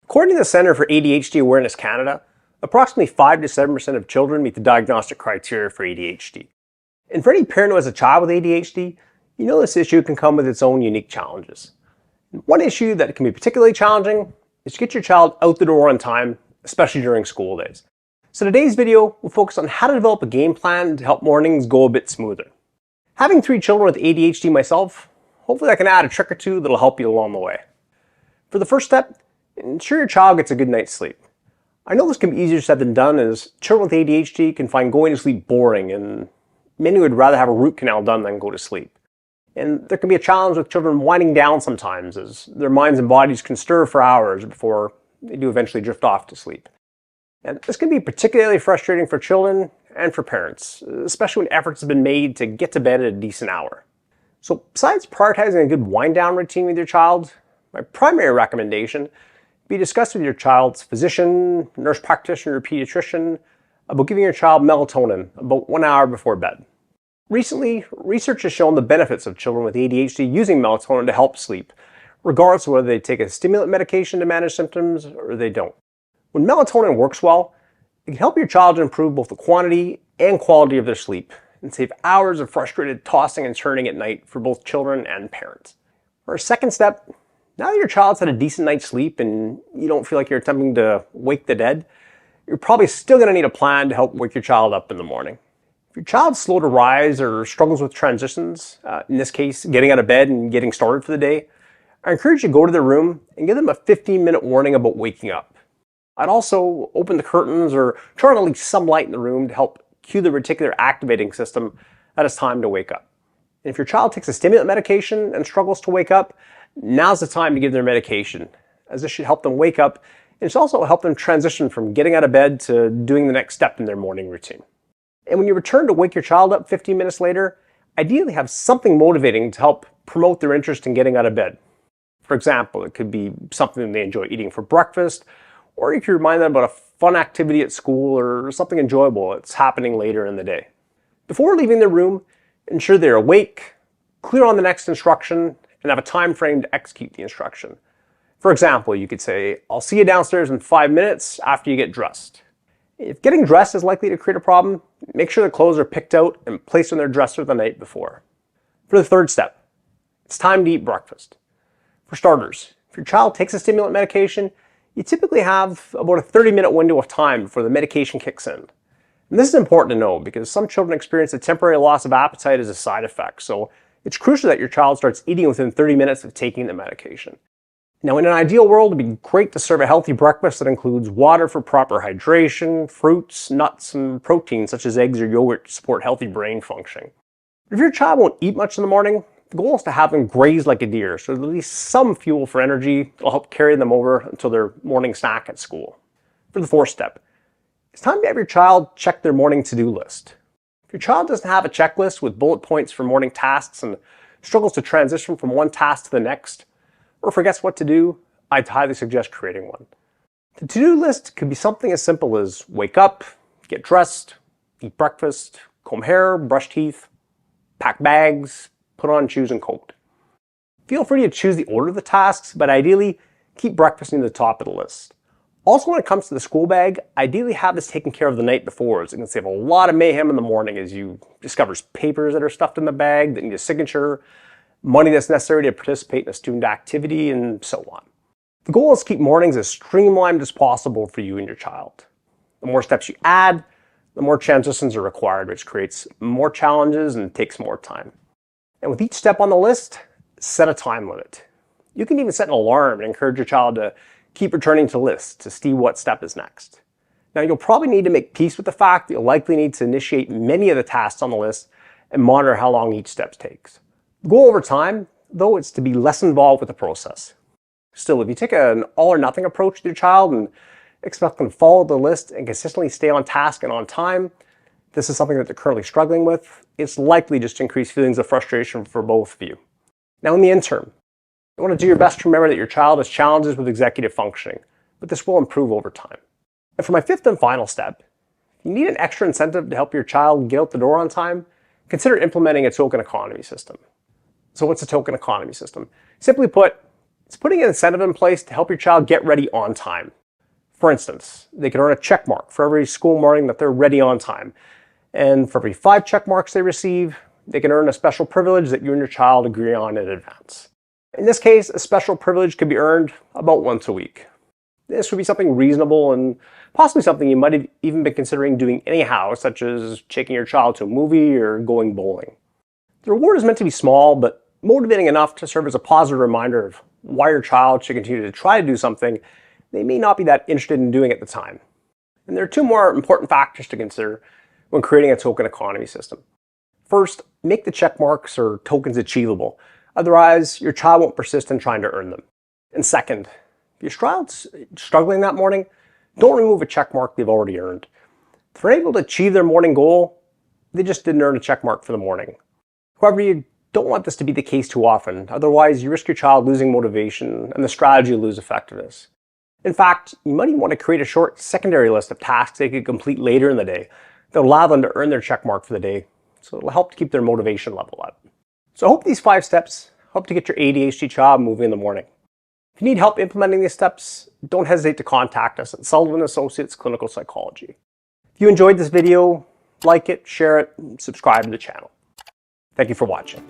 According to the Centre for ADHD Awareness Canada, approximately 5 to 7% of children meet the diagnostic criteria for ADHD. And for any parent who has a child with ADHD, you know this issue can come with its own unique challenges. And one issue that can be particularly challenging is to get your child out the door on time, especially during school days. So today's video will focus on how to develop a game plan to help mornings go a bit smoother. Having 3 children with ADHD myself, hopefully I can add a trick or two that'll help you along the way. For the first step, ensure your child gets a good night's sleep. I know this can be easier said than done, as children with ADHD can find going to sleep boring, and many would rather have a root canal done than go to sleep. And there can be a challenge with children winding down sometimes, as their minds and bodies can stir for hours before they do eventually drift off to sleep. And this can be particularly frustrating for children and for parents, especially when efforts have been made to get to bed at a decent hour. So besides prioritizing a good wind down routine with your child, my primary recommendation be discuss with your child's physician, nurse practitioner, or pediatrician about giving your child melatonin about 1 hour before bed. Recently, research has shown the benefits of children with ADHD using melatonin to help sleep, regardless of whether they take a stimulant medication to manage symptoms or they don't. When melatonin works well, it can help your child to improve both the quantity and quality of their sleep and save hours of frustrated tossing and turning at night for both children and parents. For a second step, now that your child's had a decent night's sleep and you don't feel like you're attempting to wake the dead, you're probably still going to need a plan to help wake your child up in the morning. If your child's slow to rise or struggles with transitions, in this case, getting out of bed and getting started for the day, I encourage you to go to their room and give them a 15-minute warning about waking up. I'd also open the curtains or turn on at least some light in the room to help cue the reticular activating system that it's time to wake up. And if your child takes a stimulant medication and struggles to wake up, now's the time to give their medication, as this should help them wake up, and it's also help them transition from getting out of bed to doing the next step in their morning routine. And when you return to wake your child up 15 minutes later, ideally have something motivating to help promote their interest in getting out of bed. For example, it could be something they enjoy eating for breakfast, or you can remind them about a fun activity at school or something enjoyable that's happening later in the day. Before leaving their room, ensure they're awake, clear on the next instruction, and have a time frame to execute the instruction. For example, you could say, "I'll see you downstairs in 5 minutes after you get dressed." If getting dressed is likely to create a problem, make sure the clothes are picked out and placed on their dresser the night before. For the third step, it's time to eat breakfast. For starters, if your child takes a stimulant medication, you typically have about a 30-minute window of time before the medication kicks in. And this is important to know because some children experience a temporary loss of appetite as a side effect, so it's crucial that your child starts eating within 30 minutes of taking the medication. Now, in an ideal world, it'd be great to serve a healthy breakfast that includes water for proper hydration, fruits, nuts, and proteins such as eggs or yogurt to support healthy brain functioning. If your child won't eat much in the morning, the goal is to have them graze like a deer, so at least some fuel for energy will help carry them over until their morning snack at school. For the fourth step, it's time to have your child check their morning to-do list. If your child doesn't have a checklist with bullet points for morning tasks and struggles to transition from one task to the next, or forgets what to do, I'd highly suggest creating one. The to-do list could be something as simple as wake up, get dressed, eat breakfast, comb hair, brush teeth, pack bags, put on shoes and coat. Feel free to choose the order of the tasks, but ideally keep breakfast near the top of the list. Also, when it comes to the school bag, ideally have this taken care of the night before, as it can save a lot of mayhem in the morning as you discover papers that are stuffed in the bag that need a signature, money that's necessary to participate in a student activity, and so on. The goal is to keep mornings as streamlined as possible for you and your child. The more steps you add, the more transitions are required, which creates more challenges and takes more time. And with each step on the list, set a time limit. You can even set an alarm and encourage your child to keep returning to the list to see what step is next. Now, you'll probably need to make peace with the fact that you'll likely need to initiate many of the tasks on the list and monitor how long each step takes. The goal over time, though, is to be less involved with the process. Still, if you take an all or nothing approach with your child and expect them to follow the list and consistently stay on task and on time, this is something that they're currently struggling with, it's likely just to increase feelings of frustration for both of you. Now, in the interim, you want to do your best to remember that your child has challenges with executive functioning, but this will improve over time. And for my fifth and final step, if you need an extra incentive to help your child get out the door on time, consider implementing a token economy system. So what's a token economy system? Simply put, It's putting an incentive in place to help your child get ready on time. For instance, they can earn a check mark for every school morning that they're ready on time. And for every 5 check marks they receive, they can earn a special privilege that you and your child agree on in advance. In this case, a special privilege could be earned about once a week. This would be something reasonable and possibly something you might have even been considering doing anyhow, such as taking your child to a movie or going bowling. The reward is meant to be small, but motivating enough to serve as a positive reminder of why your child should continue to try to do something they may not be that interested in doing at the time. And there are 2 more important factors to consider when creating a token economy system. First, make the check marks or tokens achievable. Otherwise, your child won't persist in trying to earn them. And second, if your child's struggling that morning, don't remove a check mark they've already earned. If they're able to achieve their morning goal, they just didn't earn a check mark for the morning. However, you don't want this to be the case too often. Otherwise, you risk your child losing motivation and the strategy will lose effectiveness. In fact, you might even want to create a short secondary list of tasks they could complete later in the day that will allow them to earn their check mark for the day. So it'll help to keep their motivation level up. So I hope these 5 steps help to get your ADHD child moving in the morning. If you need help implementing these steps, don't hesitate to contact us at Sullivan Associates Clinical Psychology. If you enjoyed this video, like it, share it, and subscribe to the channel. Thank you for watching.